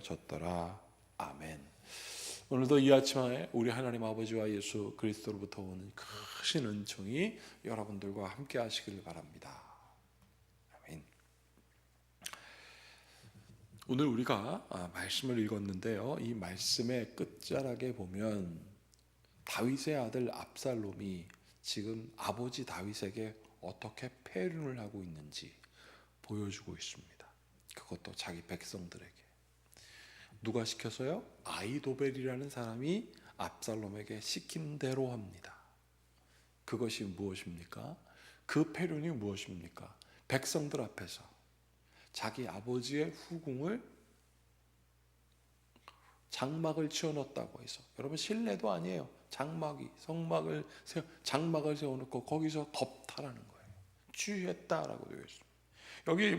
졌더라. 아멘. 오늘도 이 아침에 우리 하나님 아버지와 예수 그리스도로부터 오는 크신 은총이 여러분들과 함께 하시길 바랍니다. 아멘. 오늘 우리가 말씀을 읽었는데요, 이 말씀의 끝자락에 보면 다윗의 아들 압살롬이 지금 아버지 다윗에게 어떻게 패륜을 하고 있는지 보여주고 있습니다. 그것도 자기 백성들에게. 누가 시켜서요? 아히도벨이라는 사람이 압살롬에게 시킨 대로 합니다. 그것이 무엇입니까? 그 패륜이 무엇입니까? 백성들 앞에서 자기 아버지의 후궁을 장막을 치워놓았다고 해서, 여러분 실내도 아니에요. 장막을 세워놓고 거기서 겁탈하는 거예요. 취했다라고 되어 있습니다. 여기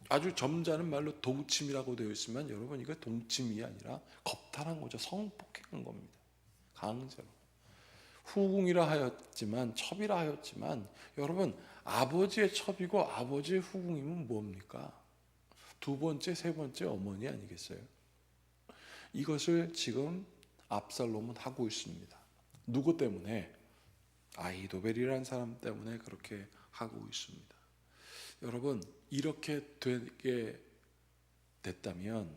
아주 점잖은 말로 동침이라고 되어 있으면, 여러분 이거 동침이 아니라 겁탈한 거죠. 성폭행한 겁니다. 강제로. 후궁이라 하였지만, 첩이라 하였지만, 여러분 아버지의 첩이고 아버지의 후궁이면 뭡니까? 두 번째, 세 번째 어머니 아니겠어요? 이것을 지금 압살롬은 하고 있습니다. 누구 때문에? 아히도벨이라는 사람 때문에 그렇게 하고 있습니다. 여러분, 이렇게 되게 됐다면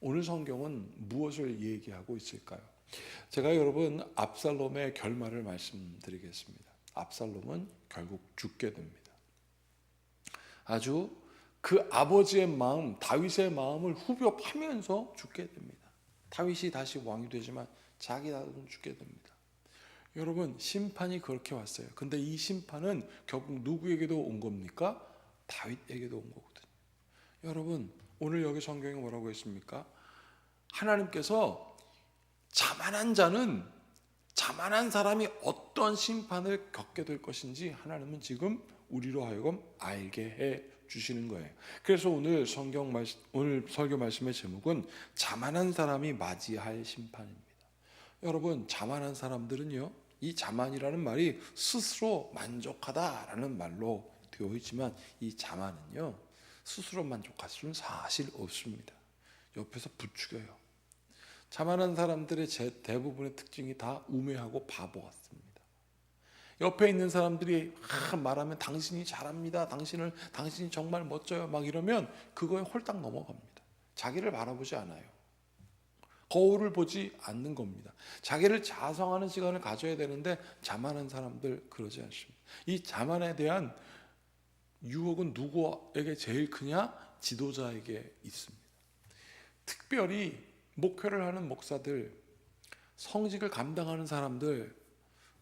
오늘 성경은 무엇을 얘기하고 있을까요? 제가 여러분 압살롬의 결말을 말씀드리겠습니다. 압살롬은 결국 죽게 됩니다. 아주 그 아버지의 마음, 다윗의 마음을 후벼파면서 죽게 됩니다. 다윗이 다시 왕이 되지만 자기 아들은 죽게 됩니다. 여러분, 심판이 그렇게 왔어요. 근데 이 심판은 결국 누구에게도 온 겁니까? 다윗에게도 온 거거든요. 여러분, 오늘 여기 성경에 뭐라고 했습니까? 하나님께서 자만한 사람이 어떤 심판을 겪게 될 것인지 하나님은 지금 우리로 하여금 알게 해 주시는 거예요. 그래서 오늘 설교 말씀의 제목은 자만한 사람이 맞이할 심판입니다. 여러분, 자만한 사람들은요, 이 자만이라는 말이 스스로 만족하다라는 말로 되어 있지만, 이 자만은요 스스로 만족할 수는 사실 없습니다. 옆에서 부추겨요. 자만한 사람들의 대부분의 특징이 다 우매하고 바보 같습니다. 옆에 있는 사람들이 말하면 당신이 잘합니다, 당신이 정말 멋져요 막 이러면 그거에 홀딱 넘어갑니다. 자기를 바라보지 않아요. 거울을 보지 않는 겁니다. 자기를 자성하는 시간을 가져야 되는데 자만한 사람들 그러지 않습니다. 이 자만에 대한 유혹은 누구에게 제일 크냐? 지도자에게 있습니다. 특별히 목회를 하는 목사들, 성직을 감당하는 사람들,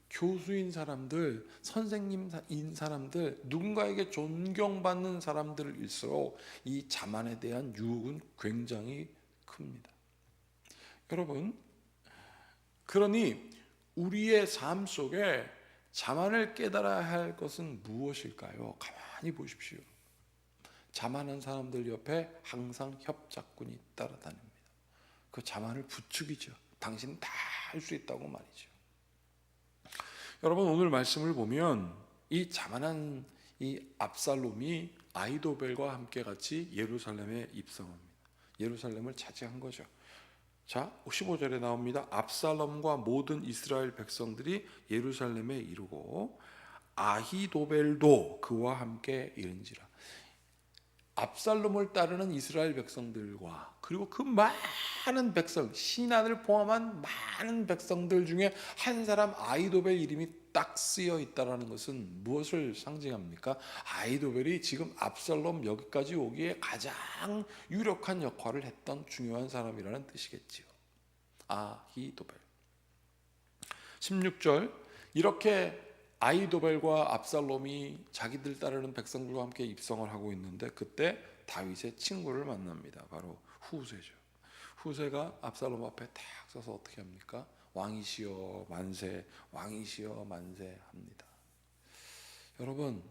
교수인 사람들, 선생님인 사람들, 누군가에게 존경받는 사람들일수록 이 자만에 대한 유혹은 굉장히 큽니다. 여러분, 그러니 우리의 삶 속에 자만을 깨달아야 할 것은 무엇일까요? 가만히 보십시오. 자만한 사람들 옆에 항상 협작꾼이 따라다닙니다. 그 자만을 부추기죠. 당신은 다 할 수 있다고 말이죠. 여러분, 오늘 말씀을 보면 이 자만한 이 압살롬이 아히도벨과 함께 같이 예루살렘에 입성합니다. 예루살렘을 차지한 거죠. 자, 15절에 나옵니다. 압살롬과 모든 이스라엘 백성들이 예루살렘에 이르고 아히도벨도 그와 함께 이른지라. 압살롬을 따르는 이스라엘 백성들과 그리고 그 많은 백성, 신하를 포함한 많은 백성들 중에 한 사람 아히도벨 이름이 딱 쓰여 있다는 것은 무엇을 상징합니까? 아히도벨이 지금 압살롬 여기까지 오기에 가장 유력한 역할을 했던 중요한 사람이라는 뜻이겠지요. 아히도벨. 16절, 이렇게 아히도벨과 압살롬이 자기들 따르는 백성들과 함께 입성을 하고 있는데 그때 다윗의 친구를 만납니다. 바로 후세죠. 후세가 압살롬 앞에 탁 서서 어떻게 합니까? 왕이시여 만세, 왕이시여 만세 합니다. 여러분,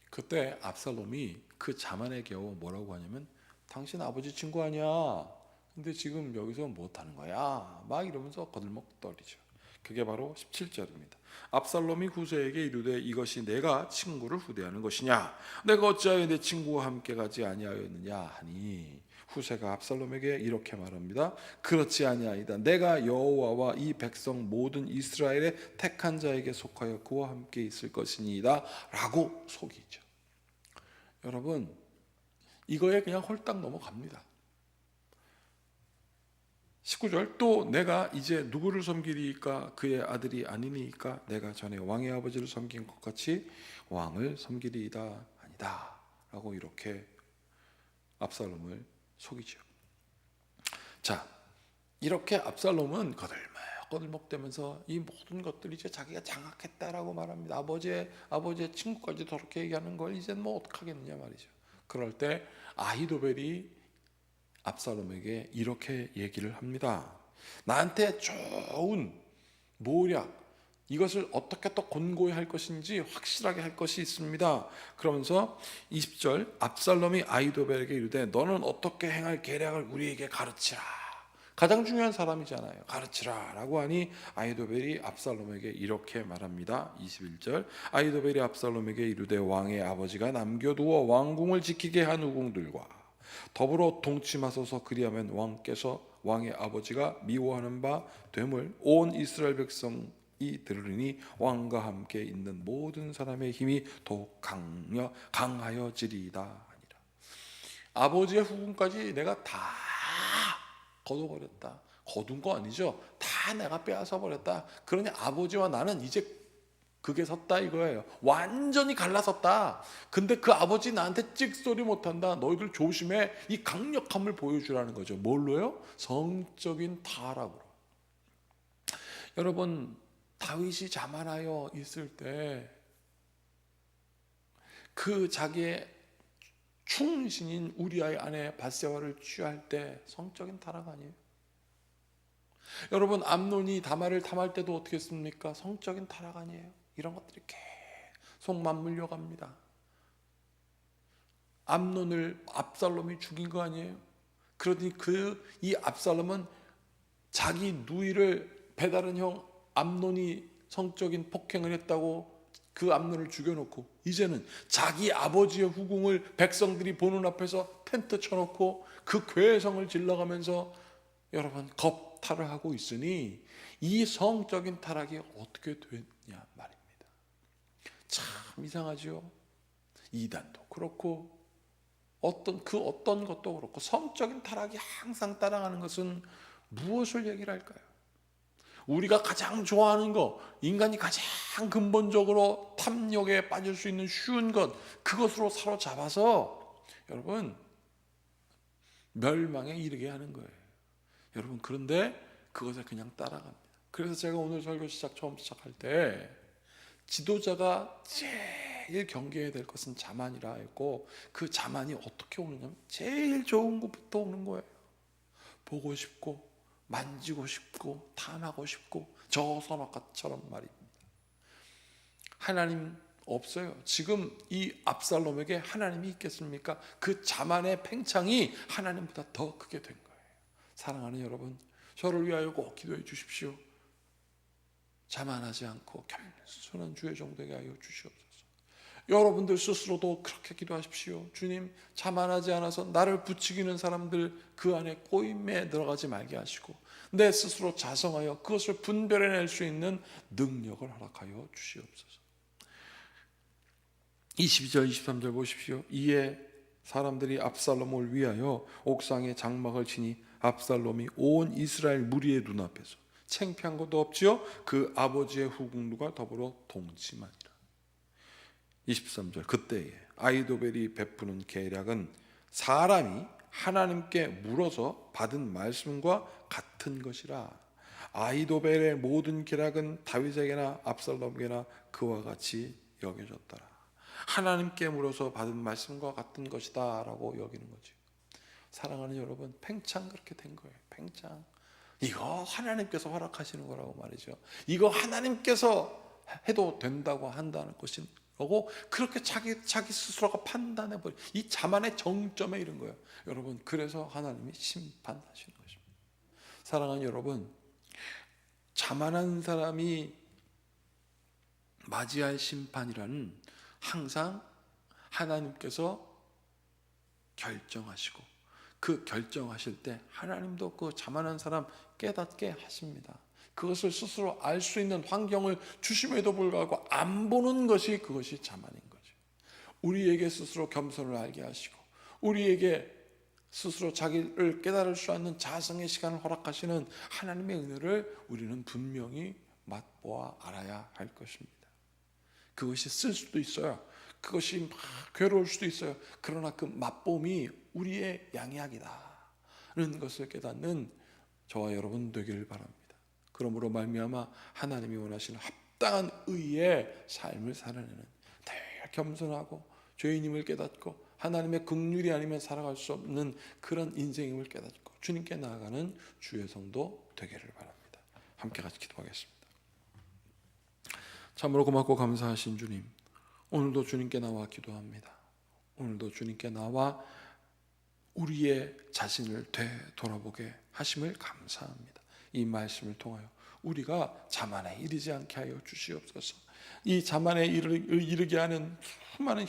그때 압살롬이 그 자만에 겨우 뭐라고 하냐면, 당신 아버지 친구 아니야, 근데 지금 여기서 못하는 거야 막 이러면서 거들먹거리죠. 그게 바로 17절입니다. 압살롬이 후세에게 이르되 이것이 내가 친구를 후대하는 것이냐, 내가 어찌하여 내 친구와 함께 가지 아니하였느냐 하니, 후세가 압살롬에게 이렇게 말합니다. 그렇지 아니하이다. 내가 여호와와 이 백성 모든 이스라엘의 택한 자에게 속하여 그와 함께 있을 것이니이다 라고 속이죠. 여러분, 이거에 그냥 홀딱 넘어갑니다. 19절, 또 내가 이제 누구를 섬기리이까? 그의 아들이 아니니까 내가 전에 왕의 아버지를 섬긴 것 같이 왕을 섬기리이다 아니다 라고 이렇게 압살롬을 속이죠. 자, 이렇게 압살롬은 거들먹거들먹대면서 이 모든 것들이 이제 자기가 장악했다라고 말합니다. 아버지의 친구까지 저렇게 얘기하는 걸 이제 뭐 어떡하겠느냐 말이죠. 그럴 때 아히도벨이 압살롬에게 이렇게 얘기를 합니다. 나한테 좋은 모략, 이것을 어떻게 또 권고히 할 것인지 확실하게 할 것이 있습니다. 그러면서 20절, 압살롬이 아히도벨에게 이르되 너는 어떻게 행할 계략을 우리에게 가르치라. 가장 중요한 사람이잖아요. 가르치라 라고 하니 아히도벨이 압살롬에게 이렇게 말합니다. 21절, 아히도벨이 압살롬에게 이르되 왕의 아버지가 남겨두어 왕궁을 지키게 한 후궁들과 더불어 동침하소서. 그리하면 왕께서 왕의 아버지가 미워하는 바 됨을 온 이스라엘 백성이 들으리니 왕과 함께 있는 모든 사람의 힘이 더욱 강하여지리이다 하니라. 아버지의 후궁까지 내가 다 거둬버렸다. 거둔 거 아니죠. 다 내가 빼앗아 버렸다. 그러니 아버지와 나는 이제 그게 섰다 이거예요. 완전히 갈라섰다. 근데 그 아버지 나한테 찍소리 못한다. 너희들 조심해. 이 강력함을 보여주라는 거죠. 뭘로요? 성적인 타락으로. 여러분, 다윗이 자만하여 있을 때 그 자기의 충신인 우리아의 아내 밧세바를 취할 때 성적인 타락 아니에요? 여러분, 암논이 다말을 탐할 때도 어떻게 했습니까? 성적인 타락 아니에요? 이런 것들이 계속 맞물려 갑니다. 암논을 압살롬이 죽인 거 아니에요? 그러니 이 압살롬은 자기 누이를 배다른 형 암논이 성적인 폭행을 했다고 그 암논을 죽여놓고 이제는 자기 아버지의 후궁을 백성들이 보는 앞에서 텐트 쳐놓고 그 괴성을 질러가면서 여러분 겁탈을 하고 있으니 이 성적인 타락이 어떻게 됐냐 말입니다. 참 이상하죠. 이단도 그렇고 어떤 것도 그렇고 성적인 타락이 항상 따라가는 것은 무엇을 얘기를 할까요? 우리가 가장 좋아하는 것, 인간이 가장 근본적으로 탐욕에 빠질 수 있는 쉬운 것, 그것으로 사로잡아서 여러분 멸망에 이르게 하는 거예요. 여러분, 그런데 그것을 그냥 따라갑니다. 그래서 제가 오늘 설교 처음 시작할 때 지도자가 제일 경계해야 될 것은 자만이라 했고, 그 자만이 어떻게 오느냐면 제일 좋은 것부터 오는 거예요. 보고 싶고 만지고 싶고 탐하고 싶고 저 선악과처럼 말입니다. 하나님 없어요. 지금 이 압살롬에게 하나님이 있겠습니까? 그 자만의 팽창이 하나님보다 더 크게 된 거예요. 사랑하는 여러분, 저를 위하여 꼭 기도해 주십시오. 자만하지 않고 겸손한 주의 종 되게 하여 주시옵소서. 여러분들 스스로도 그렇게 기도하십시오. 주님, 자만하지 않아서 나를 부추기는 사람들 그 안에 꼬임에 들어가지 말게 하시고 내 스스로 자성하여 그것을 분별해낼 수 있는 능력을 허락하여 주시옵소서. 22절 23절 보십시오. 이에 사람들이 압살롬을 위하여 옥상에 장막을 치니 압살롬이 온 이스라엘 무리의 눈앞에서 창피한 것도 없지요. 그 아버지의 후궁들과 더불어 동침하니라. 23절 그때에 아히도벨이 베푸는 계략은 사람이 하나님께 물어서 받은 말씀과 같은 것이라. 아히도벨의 모든 계략은 다윗에게나 압살롬에게나 그와 같이 여겨졌더라. 하나님께 물어서 받은 말씀과 같은 것이다 라고 여기는 거죠. 사랑하는 여러분, 팽창 그렇게 된 거예요. 팽창. 이거 하나님께서 허락하시는 거라고 말이죠. 이거 하나님께서 해도 된다고 한다는 것인 거고, 그렇게 자기 스스로가 판단해버려. 이 자만의 정점에 이른 거예요. 여러분, 그래서 하나님이 심판하시는 것입니다. 사랑하는 여러분, 자만한 사람이 맞이할 심판이라는 항상 하나님께서 결정하시고 그 결정하실 때 하나님도 그 자만한 사람 깨닫게 하십니다. 그것을 스스로 알 수 있는 환경을 주심에도 불구하고 안 보는 것이 그것이 자만인 거죠. 우리에게 스스로 겸손을 알게 하시고 우리에게 스스로 자기를 깨달을 수 있는 자성의 시간을 허락하시는 하나님의 은혜를 우리는 분명히 맛보아 알아야 할 것입니다. 그것이 쓸 수도 있어요. 그것이 막 괴로울 수도 있어요. 그러나 그 맛봄이 우리의 양약이다는 것을 깨닫는 저와 여러분 되기를 바랍니다. 그러므로 말미암아 하나님이 원하시는 합당한 의의 삶을 살아내는 늘 겸손하고 죄인임을 깨닫고 하나님의 긍휼이 아니면 살아갈 수 없는 그런 인생임을 깨닫고 주님께 나아가는 주의 성도 되기를 바랍니다. 함께 같이 기도하겠습니다. 참으로 고맙고 감사하신 주님, 오늘도 주님께 나와 기도합니다. 오늘도 주님께 나와 우리의 자신을 되돌아보게 하심을 감사합니다. 이 말씀을 통하여 우리가 자만에 이르지 않게 하여 주시옵소서. 이 자만에 이르게 하는 수많은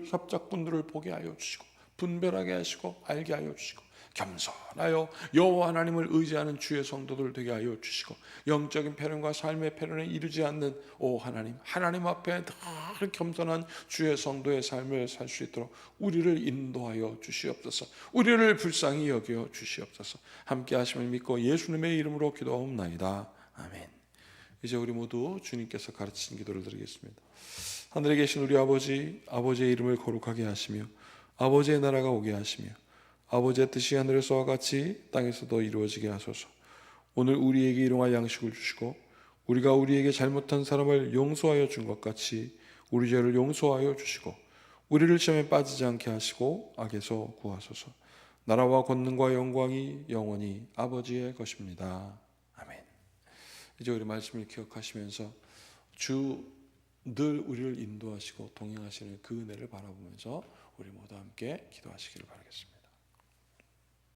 협작꾼들을 보게 하여 주시고 분별하게 하시고 알게 하여 주시고 겸손하여 여호와 하나님을 의지하는 주의 성도들 되게 하여 주시고 영적인 패륜과 삶의 패륜에 이르지 않는 오 하나님 앞에 늘 겸손한 주의 성도의 삶을 살 수 있도록 우리를 인도하여 주시옵소서. 우리를 불쌍히 여겨 주시옵소서. 함께 하심을 믿고 예수님의 이름으로 기도하옵나이다. 아멘. 이제 우리 모두 주님께서 가르치신 기도를 드리겠습니다. 하늘에 계신 우리 아버지, 아버지의 이름을 거룩하게 하시며 아버지의 나라가 오게 하시며 아버지의 뜻이 하늘에서와 같이 땅에서도 이루어지게 하소서. 오늘 우리에게 일용할 양식을 주시고 우리가 우리에게 잘못한 사람을 용서하여 준 것 같이 우리 죄를 용서하여 주시고 우리를 시험에 빠지지 않게 하시고 악에서 구하소서. 나라와 권능과 영광이 영원히 아버지의 것입니다. 아멘. 이제 우리 말씀을 기억하시면서 주 늘 우리를 인도하시고 동행하시는 그 은혜를 바라보면서 우리 모두 함께 기도하시기를 바라겠습니다.